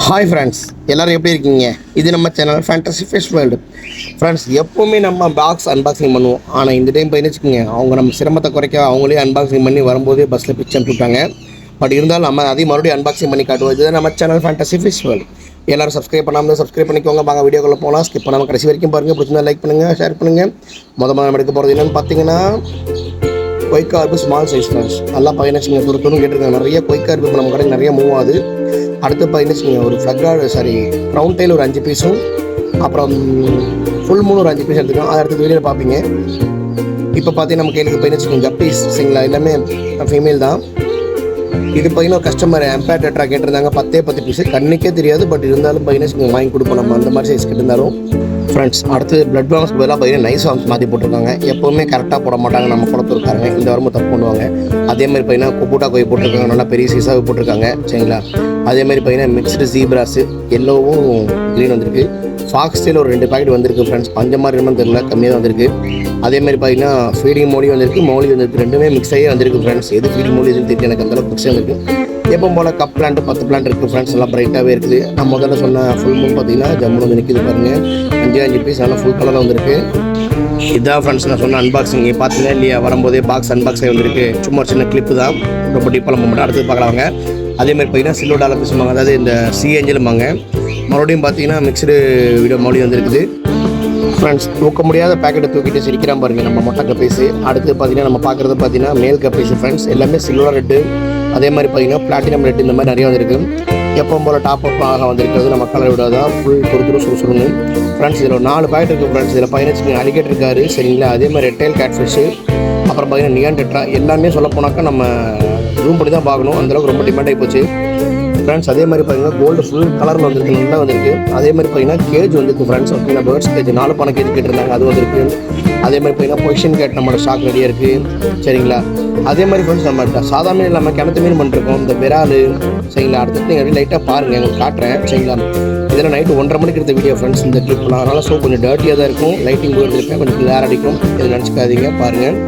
Hi friends, எல்லோரும் எப்படி இருக்கீங்க? இது நம்ம channel fantasy fish world. Friends, எப்போவுமே நம்ம பாக்ஸ் அன்பாக்சிங் பண்ணுவோம். ஆனால் இந்த டைம் போய் வச்சுக்கோங்க, அவங்க நம்ம சிரமத்தை குறைக்க அவங்களே அன்பாக்சிங் பண்ணி வரும்போதே பஸ்ஸில் பிச்சு அனுப்பிவிட்டாங்க. பட் இருந்தாலும் நம்ம அதையும் மறுபடியும் அன்பாக்சிங் பண்ணி காட்டுவோம். இதுதான் நம்ம சேனல் ஃபேண்டசி ஃபிஷ் வேர்ல்டு. எல்லோரும் சப்ஸ்கிரைப் பண்ணாமல் சப்ஸ்கிரைப் பண்ணிக்கோங்க. வாங்க வீடியோக்குள்ளே போகலாம். ஸ்கிப் பண்ணாமல் கடைசி வரைக்கும் பாருங்கள். பிடிச்சிருந்தா லைக் பண்ணுங்கள், ஷேர் பண்ணுங்கள். நம்ம எடுக்க போகிறது என்னென்னு பார்த்தீங்கன்னா, கொய் கார்பு ஸ்மால் சைஸ் ஃப்ரெண்ட்ஸ். நல்லா பதினச்சுங்க துருத்துன்னு கேட்டிருக்காங்க. நிறைய கொய் கார்பு இப்போ நம்ம கடையில் நிறைய மூவ் ஆகுது. அடுத்து பார்த்தீங்கன்னா ஒரு ஃப்ளக்கார்டு க்ரௌண்ட் டைல் ஒரு 5 பீஸும், அப்புறம் ஃபுல் மூணு ஒரு 5 பீஸ் எடுத்துக்கோம். அதை அடுத்த வீடியோவில் பார்ப்பீங்க. இப்போ பார்த்தீங்கன்னா நம்ம கையில் பார்த்தீங்கன்னா கப்பீஸ் சரிங்களா, எல்லாமே ஃபீமேல் தான். இது பார்த்தீங்கன்னா கஸ்டமர் எம்பேர் டெட்ரா கேட்டிருந்தாங்க. 10 பீஸு கண்ணுக்கே தெரியாது. பட் இருந்தாலும் பார்த்தீங்கன்னா வாங்கி கொடுப்போம் நம்ம, அந்த மாதிரி சைஸ் கேட்டிருந்தாலும். ஃப்ரெண்ட்ஸ், அடுத்து பிளட் பாக்ஸ் பதிலாக பார்த்தீங்கன்னா நைஸ் வாங்ஸ் மாற்றி போட்டிருக்காங்க. எப்போவுமே கரெக்டாக போட மாட்டாங்க நம்ம குளத்துருக்காங்க. இந்த வாரமும் தப்பு பண்ணுவாங்க. அதேமாதிரி பார்த்தீங்கன்னா குப்பூட்டா கொய் போட்டிருக்காங்க. நல்லா பெரிய சைஸாக போட்டிருக்காங்க சரிங்களா. அதேமாதிரி பார்த்தீங்கன்னா மிக்ஸ்டு ஜீப்ராஸு எல்லோவும் க்ரீன் வந்திருக்கு. ஃபாக்ஸ் டெயில் ஒரு 2 பாக்கெட் வந்திருக்கு ஃப்ரெண்ட்ஸ். பஞ்சமாக என்னன்னு தெரியல, கம்மியாக தான் வந்திருக்கு. அதேமாதிரி பார்த்தீங்கன்னா ஃபீடிங் மோலி வந்திருக்கு, மோலி வந்திருக்கு. ரெண்டுமே மிக்ஸ் ஆகி வந்திருக்கு ஃப்ரெண்ட்ஸ். எது ஃபீடிங் மோலி எதுன்னு தெரியும் எனக்கு, அந்தளவுக்கு மிக்ஸ் வந்திருக்கு. எப்போ போல் கப் பிளான்ட் 10 பிளான்ட் இருக்குது ஃப்ரெண்ட்ஸ். நல்லா பிரைட்டாகவே இருக்குது. நான் முதல்ல சொன்ன ஃபுல் மூணு பார்த்தீங்கன்னா ஜம்முன்னு வந்து நிற்கிது பாருங்கள். 5 பீஸ் நல்லா ஃபுல் கலரில் வந்திருக்கு. இதுதான் ஃப்ரெண்ட்ஸ் நான் சொன்ன அன்பாக்சிங். பார்த்தீங்கன்னா இல்லையா, வரும்போதே பாக்ஸ் அன்பாக்ஸ் ஆகி வந்திருக்கு. சும்மா சின்ன கிளிப்பு தான், ரொம்ப டீப்பாக நம்ம மட்டும் அடுத்து பார்க்கலாங்க. அதேமாதிரி பார்த்தீங்கன்னா சில்லோ டாலர் பேசுவாங்க, அதாவது இந்த சி ஏஞ்சலும்பாங்க. மறுபடியும் பார்த்தீங்கன்னா மிக்சடு வீடியோ மறுபடியும் வந்திருக்குது ஃப்ரெண்ட்ஸ். தூக்க முடியாத பேக்கெட்டை தூக்கிட்டு சிரிக்கிறான் பாருங்கள் நம்ம மொட்டை கப்பீஸு. அடுத்து பார்த்தீங்கன்னா நம்ம பார்க்குறது பார்த்தீங்கன்னா மேல் கப்பீஸு ஃப்ரெண்ட்ஸ். எல்லாமே சில்வர் ரெட்டு, அதே மாதிரி பார்த்தீங்கன்னா பிளாட்டினம் ரெட்டு, இந்த மாதிரி நிறைய வந்திருக்கு. எப்பவும் போல் டாப் அப் ஆக வந்திருக்கிறது நம்ம கலர் விட தான் ஃபுல் துரு சுறுசுறுன்னு ஃப்ரெண்ட்ஸ். இதில் ஒரு 4 பாக்கெட் இருக்குது ஃப்ரெண்ட்ஸ். இதில் 15 அலிகேட்டர் இருக்காரு சரிங்களா. அதே மாதிரி ரெட்டைல் கேட் ஃபிஷ்ஷு, அப்புறம் பார்த்தீங்கன்னா நியான் டெட்ரா. எல்லாமே சொல்ல போனாக்கா நம்ம ஜூம் பண்ணி தான் பார்க்கணும், அந்தளவுக்கு ரொம்ப டிமாண்ட் ஆகி போச்சு ஃப்ரெண்ட்ஸ். அதே மாதிரி பார்த்தீங்கன்னா கோல்டு ஃபுல் கலரில் வந்திருக்கு, நல்லா வந்திருக்கு. அதே மாதிரி பார்த்தீங்கன்னா கேஜ் வந்துருக்கு ஃப்ரெண்ட்ஸ். ஓகேங்களா, பேர்ட்ஸ் கேஜ் 4 பானை கேஜ் கேட்டிருந்தாங்க, அது வந்திருக்கு. அதே மாதிரி பார்த்தீங்கன்னா பொசிஷன் கேட் நம்மளோட ஸ்டாக் ரெடியாக இருக்குது சரிங்களா. அதே மாதிரி ஃப்ரெண்ட்ஸ் நம்ம சாதாரண இல்லாமல் கிணத்து மீன் பண்ணிருக்கோம், இந்த விரால் சரிங்களா. அடுத்து நீங்கள் அப்படியே லைட்டாக பாருங்கள், உங்களுக்கு காட்டுறேன் சரிங்களா. இதெல்லாம் நைட்டு 1:30 மணிக்கு எடுத்த வீடியோ ஃப்ரெண்ட்ஸ் இந்த ட்ரிப்லாம். அதனால் ஸோ கொஞ்சம் டர்ட்டியாக தான் இருக்கும். லைட்டிங் போயிருந்துருப்பேன், கொஞ்சம் கிளியர் அடிக்கும், இதை நினச்சிக்காதீங்க பாருங்கள்.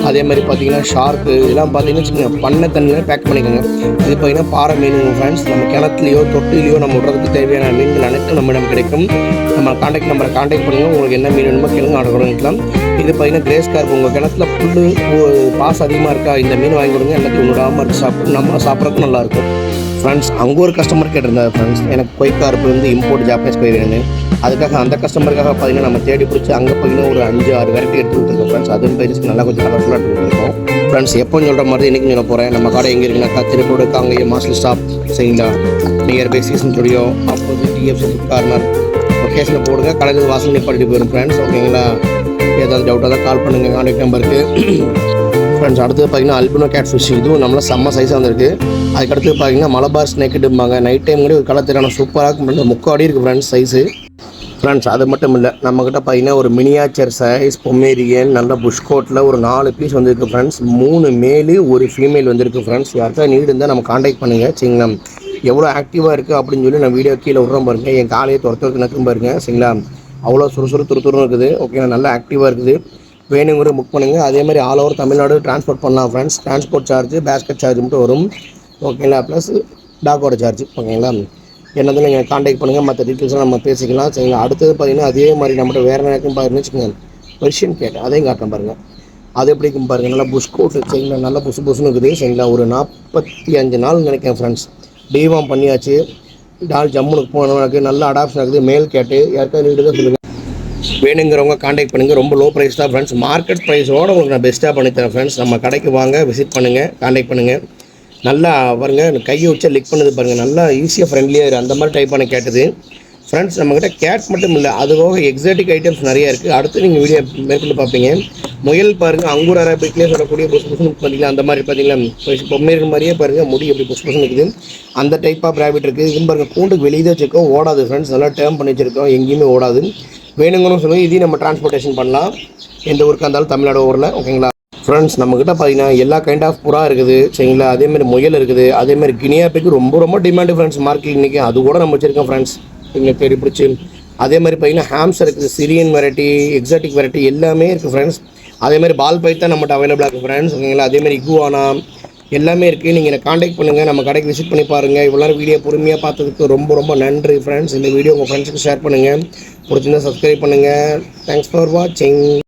அதே மாதிரி பார்த்தீங்கன்னா ஷார்க்கு இதெல்லாம் பார்த்தீங்கன்னா பண்ணை தண்ணியில் பேக் பண்ணிக்கோங்க. இது பார்த்தீங்கன்னா பாறை மீன் ஃப்ரெண்ட்ஸ். நம்ம கிணத்துலையோ தொட்டிலையோ நம்ம விடுறதுக்கு தேவையான மீன்கள் அனைத்தும் நம்மிடம் கிடைக்கும். நம்ம கான்டாக்ட் நம்பரை கான்டாக்ட் பண்ணுங்கள். உங்களுக்கு என்ன மீன் வேணுமோ கேளுங்க, ஆர்டர் பண்ணிக்கலாம். இது பார்த்தீங்கன்னா கிரேஸ் கார்ப். உங்கள் கிணத்துல புல்லு பாஸ் அதிகமாக இருக்கா, இந்த மீன் வாங்கி கொடுங்க. எல்லாத்தையும் விடாமல் இருக்கு, நம்ம சாப்பிட்றதுக்கும் நல்லாயிருக்கும் ஃப்ரெண்ட்ஸ். அங்கே ஒரு கஸ்டமர் கேட்டிருந்தார் ஃப்ரெண்ட்ஸ், எனக்கு கொய் கார்ப்பு வந்து இம்போர்ட் ஜாப்பனீஸ் கொய் வேணும். அதுக்காக அந்த கஸ்டமருக்காக பார்த்தீங்கன்னா நம்ம தேடி பிடிச்சி அங்கே பார்த்தீங்கன்னா ஒரு 5-6 வெரைட்டி எடுத்து கொடுத்துருக்கோம் ஃப்ரெண்ட்ஸ். அதுவும் பேருக்கு நல்லா கொஞ்சம் கலர்ஃபுல்லாக எடுத்து கொடுத்துருக்கோம் ஃப்ரெண்ட்ஸ். எப்போன்னு சொல்கிற மாதிரி இன்றைக்கி சொல்ல போகிறேன். நம்ம கடை எங்கே இருக்குன்னாக்கா திருப்பூர் காங்கேயம் மாஸ்டர் ஸ்டாப் சரிங்களா, nearby season studio, opposite DFC corner. லொக்கேஷனில் போடுங்க, கடையில் வாசல் நிப்பாட்டி போயிடும் ஃப்ரெண்ட்ஸ். ஓகேங்களா, ஏதாவது டவுட்டாக தான் கால் பண்ணுங்கள் கான்டாக்ட் நம்பருக்கு ஃப்ரெண்ட்ஸ். அடுத்து பார்த்தீங்கன்னா அல்பினோ கேட் ஃபிஷ், இதுவும் நம்மள செம்ம சைஸாக வந்திருக்கு. அதுக்கடுத்து பார்த்தீங்கன்னா மலபார் ஸ்னேக்கிட்டும்பாங்க. நைட் டைம் கூட ஒரு கலர் தெரியான சூப்பராக இருக்கும். 3 அடி இருக்குது ஃப்ரெண்ட்ஸ் சைஸு ஃப்ரெண்ட்ஸ். அது மட்டும் இல்லை, நம்மக்கிட்ட பார்த்தீங்கன்னா ஒரு மினியாச்சர் சைஸ் பொமேரியன் நல்ல புஷ்கோட்டில் ஒரு 4 பீஸ் வந்திருக்கு ஃப்ரெண்ட்ஸ். 3 மேலு 1 ஃபீமேல் வந்திருக்கு ஃப்ரெண்ட்ஸ். யாருக்கா நீடு இருந்தால் நம்ம கான்டாக்ட் பண்ணுங்கள் சரிங்களா. எவ்வளோ ஆக்டிவாக இருக்குது அப்படின்னு சொல்லி நான் வீடியோ கீழே விட்றோம் பாருங்கள். என் காலையை துரத்துறதுக்கு நக்கும் பாருங்கள் சரிங்களா. அவ்வளோ துருத்துரும் இருக்குது. ஓகேங்களா, நல்லா ஆக்டிவாக இருக்குது. வேணுங்கிற புக் பண்ணுங்கள். அதே மாதிரி ஆல் ஓவர் தமிழ்நாடு ட்ரான்ஸ்போர்ட் பண்ணலாம் friends. Transport charge, basket charge மட்டும் வரும் ஓகேங்களா, ப்ளஸ் டாக்கோட சார்ஜ் ஓகேங்களா. என்னது நீங்கள் கான்டாக்ட் பண்ணுங்கள், மற்ற டீட்டெயில்ஸ்லாம் நம்ம பேசிக்கலாம் சரிங்களா. அடுத்தது பார்த்தீங்கன்னா அதே மாதிரி நம்மகிட்ட வேறு நேரம் பாருங்கன்னு வச்சுக்கோங்க. பெர்ஷியன் கேட் அதையும் காட்டணும் பாருங்கள். அது எப்படிக்கும் பாருங்கள், நல்லா புஷ் கோட்டு சரிங்களா, நல்லா புசுன்னு இருக்குது சரிங்களா. ஒரு 45 நாள் நினைக்கிறேன் ஃப்ரெண்ட்ஸ். டீவாம் பண்ணியாச்சு. டால் ஜம்முனுக்கு போனவனுக்கு நல்ல அடாப்ஷன் ஆகுது. மேல் கேட்டு யாருக்காவது நீடு தான் சொல்லுங்கள். வேணுங்கிறவங்க கான்டாக்ட் பண்ணுங்கள். ரொம்ப லோ ப்ரைஸ் தான் ஃப்ரெண்ட்ஸ். மார்க்கெட் ப்ரைஸோடு உங்களுக்கு நான் பெஸ்ட்டாக பண்ணித்தரேன் ஃப்ரெண்ட்ஸ். நம்ம கடைக்கு வாங்க, விசிட் பண்ணுங்கள், கான்டாக்ட் பண்ணுங்கள். நல்லா பாருங்கள், கையை வச்சா லிக் பண்ணுது பாருங்கள். நல்லா ஈஸியாக ஃப்ரெண்ட்லியாக அந்த மாதிரி டைப்பான கேட்டுது ஃப்ரெண்ட்ஸ். நம்மக்கிட்ட கேட் மட்டும் இல்லை, அதுபோக எக்ஸாட்டிக் ஐட்டம்ஸ் நிறையா இருக்குது. அடுத்து நீங்கள் வீடியோ மேற்கொண்டு பார்ப்பீங்க. முயல் பாருங்கள், அங்கூர் அரபிக்லேயே சொல்லக்கூடிய புஷ்புஷ்னு பார்த்தீங்களா, அந்த மாதிரி பார்த்தீங்களா பொம்மேரின் மாதிரியே பாருங்கள். முடி எப்படி புஷ்புஷ்னு இருக்குது, அந்த டைப் ஆஃப் ரேபிட் இருக்குது. இதுவும் பாருங்கள், கூண்டுக்கு வெளியே தான் வச்சுருக்கோம், ஓடாது ஃப்ரெண்ட்ஸ். நல்லா டேர்ம் பண்ணி வச்சுருக்கோம், எங்கேயுமே ஓடாது. வேணுங்கன்னு சொல்லுங்கள், இதையும் நம்ம டிரான்ஸ்போர்ட்டேஷன் பண்ணலாம். எந்த ஊருக்காக இருந்தாலும் தமிழ்நாடு ஊரில் ஓகேங்களா ஃப்ரெண்ட்ஸ். நம்மக்கிட்ட பார்த்தீங்கன்னா எல்லா கைண்ட் ஆஃப் புறா இருக்குது சரிங்களா. அதேமாதிரி முயல் இருக்குது. அதேமாதிரி கினியாப்பிக்கு ரொம்ப டிமாண்டு ஃப்ரெண்ட்ஸ் மார்க்கெட் இன்றைக்கி. அது கூட நம்ம வச்சுருக்கோம் ஃப்ரெண்ட்ஸ், இங்கே தேடி பிடிச்சி. அதே மாதிரி பார்த்தீங்கன்னா ஹாம்ஸ் இருக்குது, சிரியன் வெரைட்டி, எக்ஸாட்டிக் வெரைட்டி எல்லாமே இருக்குது ஃப்ரெண்ட்ஸ். அதேமாதிரி பால் பைத்தான் நம்மகிட்ட அவைலபிளாக இருக்குது ஃப்ரெண்ட்ஸ் ஓகேங்களா. அதேமாதிரி இகுவானா, எல்லாமே இருக்குது. நீங்கள் என்னை காண்டாக்ட் பண்ணுங்கள், நம்ம கடைக்கு விசிட் பண்ணி பாருங்கள். இவ்வளோ நேரம் வீடியோ பொறுமையாக பார்த்ததுக்கு ரொம்ப ரொம்ப நன்றி ஃப்ரெண்ட்ஸ். இந்த வீடியோ உங்கள் ஃப்ரெண்ட்ஸுக்கு ஷேர் பண்ணுங்கள், பிடிச்சிருந்தா சப்ஸ்கிரைப் பண்ணுங்கள். தேங்க்ஸ் ஃபார் வாட்சிங்.